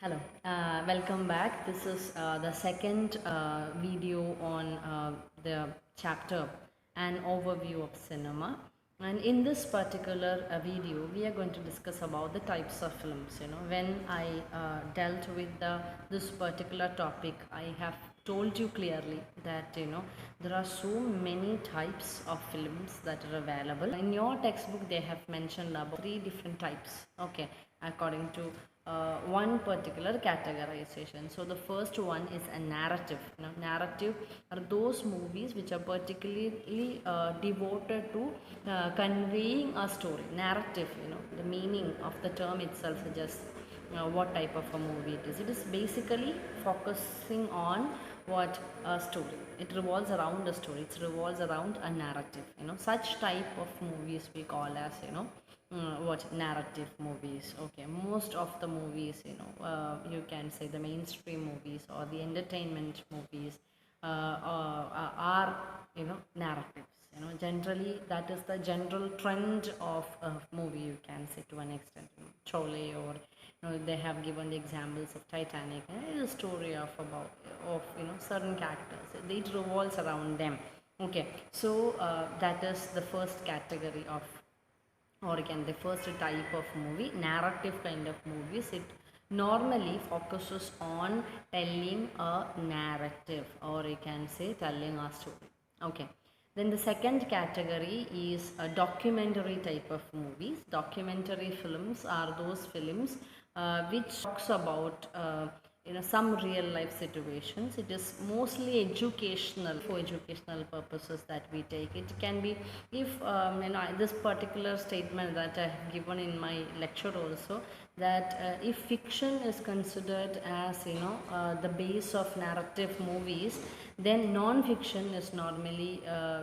Hello, welcome back. This is the second video on the chapter An Overview of Cinema. And in this particular video, we are going to discuss about the types of films. When I dealt with this particular topic, I have told you clearly that there are so many types of films that are available. In your textbook, they have mentioned about three different types. Okay, according to one particular categorization. So the first one is a narrative. Narrative are those movies which are particularly devoted to conveying a story. Narrative, the meaning of the term itself suggests what type of a movie it is. It is basically focusing on what a story. It revolves around a story. It revolves around a narrative. Such type of movies we call as what narrative movies. Okay, most of the movies, you can say the mainstream movies or the entertainment movies are narratives. Generally that is the general trend of a movie, you can say, to an extent. Chole, or they have given the examples of Titanic. It is a story of about of certain characters. It revolves around them. Okay, so that is the first category of, or again the first type of movie, narrative kind of movies. It normally focuses on telling a narrative, or you can say telling a story. Okay, then the second category is a documentary type of movies. Documentary films are those films which talks about some real life situations. It is mostly educational, for educational purposes that we take. It can be, if this particular statement that I have given in my lecture also, that if fiction is considered as the base of narrative movies, then non-fiction is normally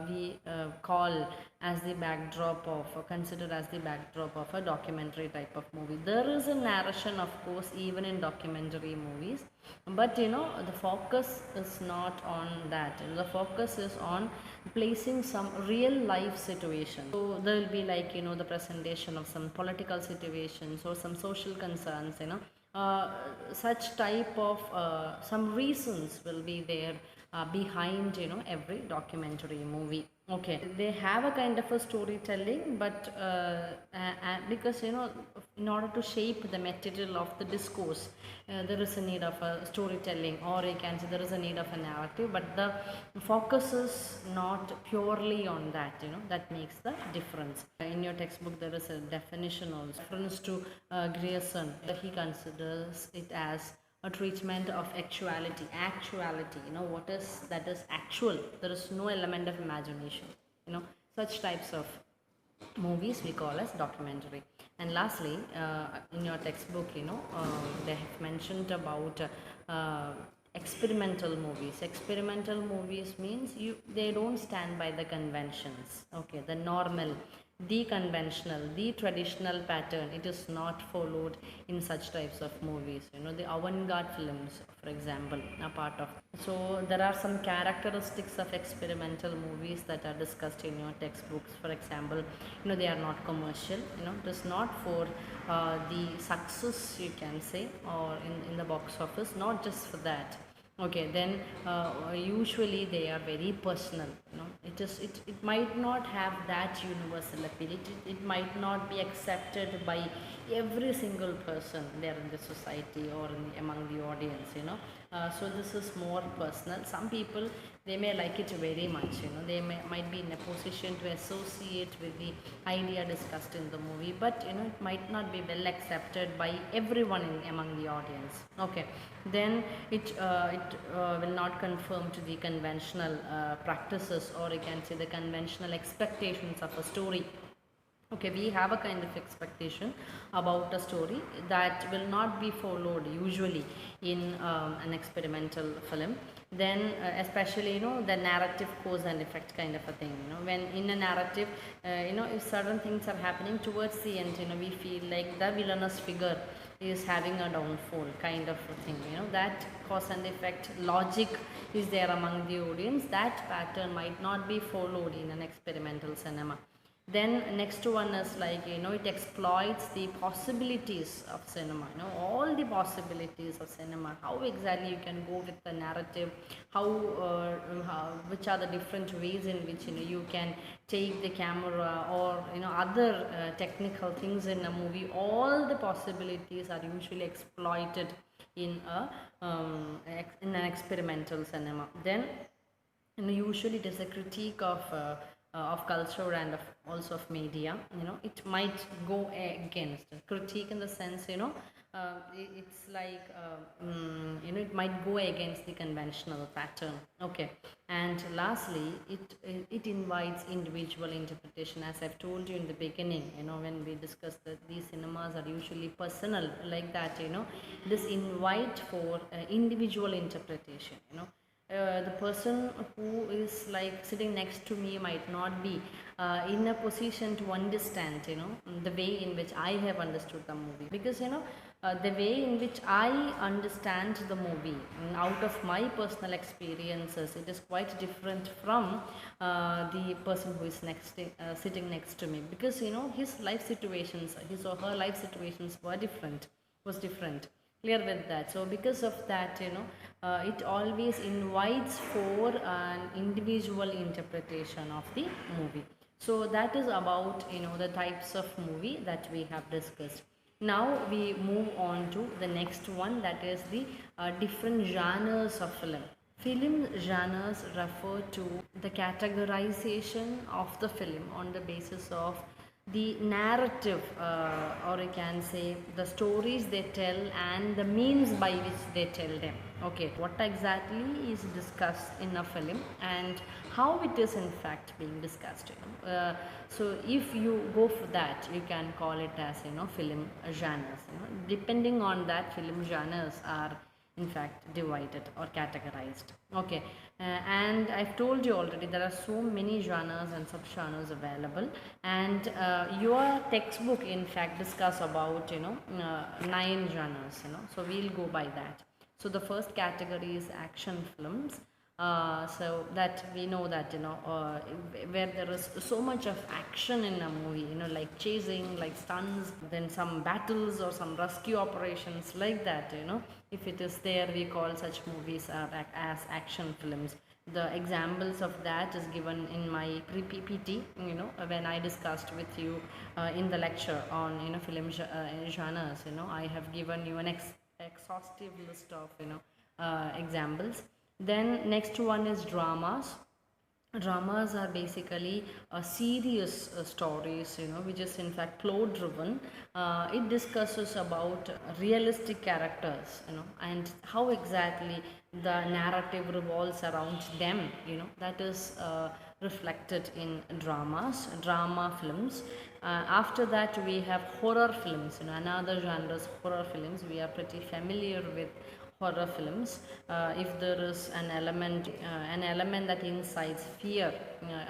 we call as the backdrop of, or consider as the backdrop of, a documentary type of movie. There is a narration, of course, even in documentary movies, but the focus is not on that. The focus is on placing some real life situation. So there will be like the presentation of some political situations or some social concerns. Such type of some reasons will be there behind every documentary movie. Okay, they have a kind of a storytelling, but because in order to shape the material of the discourse, there is a need of a storytelling, or you can say there is a need of a narrative, but the focus is not purely on that. That makes the difference. In your textbook there is a definition also, reference to Grierson. He considers it as a treatment of actuality. What is that is actual. There is no element of imagination. Such types of movies we call as documentary. And lastly, in your textbook, they have mentioned about experimental movies. Experimental movies means they don't stand by the conventions. Okay, the normal, the conventional, the traditional pattern, it is not followed in such types of movies. The avant-garde films, for example, are part of. So there are some characteristics of experimental movies that are discussed in your textbooks. For example, they are not commercial. It is not for the success, you can say, or in the box office, not just for that. Okay, then usually they are very personal. It might not have that universal appeal. It might not be accepted by every single person there in the society or among the audience. So this is more personal. Some people, they may like it very much. They might be in a position to associate with the idea discussed in the movie, but it might not be well accepted by everyone among the audience. Okay, then it will not conform to the conventional practices, or you can say the conventional expectations of a story. Okay, we have a kind of expectation about a story that will not be followed usually in an experimental film. Then especially the narrative cause and effect kind of a thing. When in a narrative, if certain things are happening towards the end, we feel like the villainous figure is having a downfall kind of a thing. That cause and effect logic is there among the audience. That pattern might not be followed in an experimental cinema. Then next one is like, it exploits the possibilities of cinema, all the possibilities of cinema, how exactly you can go with the narrative, which are the different ways in which you can take the camera, or other technical things in a movie. All the possibilities are usually exploited in in an experimental cinema. Then usually it is a critique of culture and also of media. It might go against critique in the sense, it's like it might go against the conventional pattern. Okay. And lastly, it invites individual interpretation, as I've told you in the beginning, when we discussed that these cinemas are usually personal like that. This invite for individual interpretation. The person who is like sitting next to me might not be in a position to understand the way in which I have understood the movie, because the way in which I understand the movie, out of my personal experiences, it is quite different from the person who is sitting next to me, because his life situations, his or her life situations was different. Clear with that. So because of that, it always invites for an individual interpretation of the movie. So that is about the types of movie that we have discussed. Now we move on to the next one, that is the different genres of film. Film genres refer to the categorization of the film on the basis of the narrative, or you can say the stories they tell and the means by which they tell them. Okay, what exactly is discussed in a film and how it is in fact being discussed. So if you go for that, you can call it as film genres. Depending on that, film genres are in fact divided or categorized. Okay. And I've told you already, there are so many genres and subgenres available, and your textbook in fact discuss about 9 genres. So we'll go by that. So the first category is action films. So that we know that where there is so much of action in a movie, like chasing, like stunts, then some battles or some rescue operations like that. If it is there, we call such movies as action films. The examples of that is given in my pre-PPT, when I discussed with you in the lecture on film genres. I have given you an exhaustive list of examples. Then next one is dramas. Dramas are basically serious stories, which is in fact plot driven. It discusses about realistic characters, and how exactly the narrative revolves around them. That is reflected in drama films. After that, we have horror films. Another genre is horror films. We are pretty familiar with horror films. If there is an element that incites fear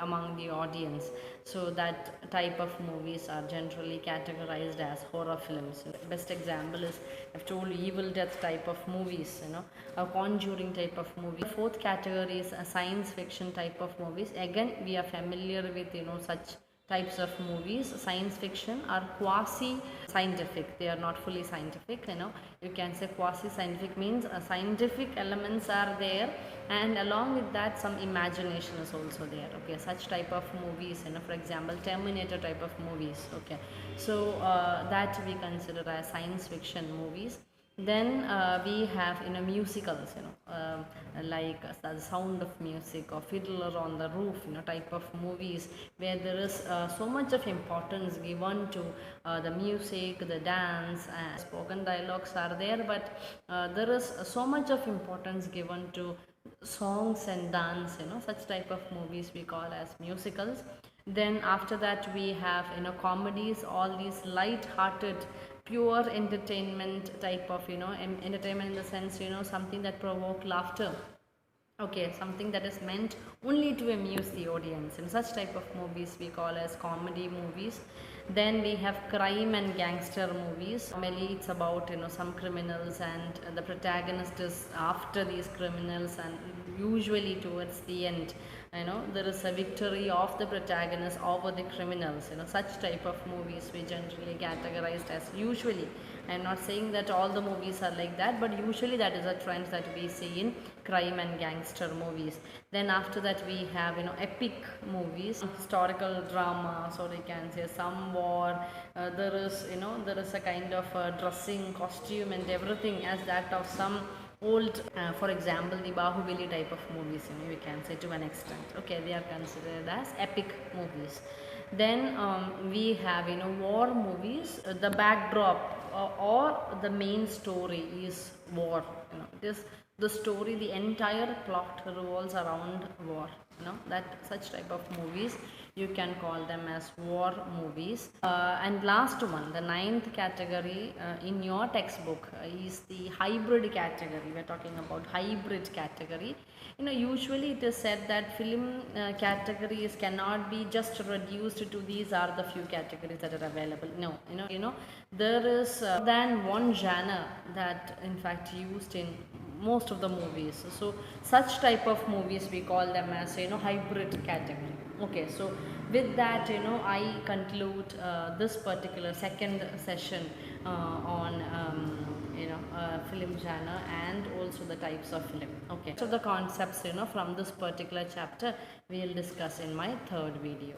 among the audience, so that type of movies are generally categorized as horror films. Best example is, I've told you, evil death type of movies, a conjuring type of movie. Fourth category is a science fiction type of movies. Again, we are familiar with such types of movies. Science fiction are quasi scientific, they are not fully scientific. You can say quasi scientific means scientific elements are there, and along with that some imagination is also there. Okay, such type of movies, for example Terminator type of movies. Okay, so that we consider as science fiction movies. Then we have musicals, like the Sound of Music or Fiddler on the Roof, type of movies, where there is so much of importance given to the music, the dance, and spoken dialogues are there, but there is so much of importance given to songs and dance. Such type of movies we call as musicals. Then after that we have comedies, all these light-hearted, pure entertainment type of entertainment in the sense something that provoke laughter. Okay, something that is meant only to amuse the audience, and such type of movies we call as comedy movies. Then we have crime and gangster movies. Normally it's about some criminals, and the protagonist is after these criminals, and usually towards the end, there is a victory of the protagonist over the criminals. Such type of movies we generally categorized as usually. I'm not saying that all the movies are like that, but usually that is a trend that we see in crime and gangster movies. Then after that we have epic movies, historical drama, so they can say some war. There is a kind of dressing, costume, and everything as that of some old, for example, the Bahubali type of movies, we can say to an extent. Okay, they are considered as epic movies. Then we have war movies. The backdrop or the main story is war. It is the story, the entire plot revolves around war. That such type of movies you can call them as war movies. And last one, the ninth category in your textbook is the hybrid category. We're talking about hybrid category. Usually it is said that film categories cannot be just reduced to these are the few categories that are available. No, there is than one genre that in fact used in most of the movies. So such type of movies we call them as hybrid category. Okay, so with that I conclude this particular second session on film genre and also the types of film. Okay, so the concepts from this particular chapter we will discuss in my third video.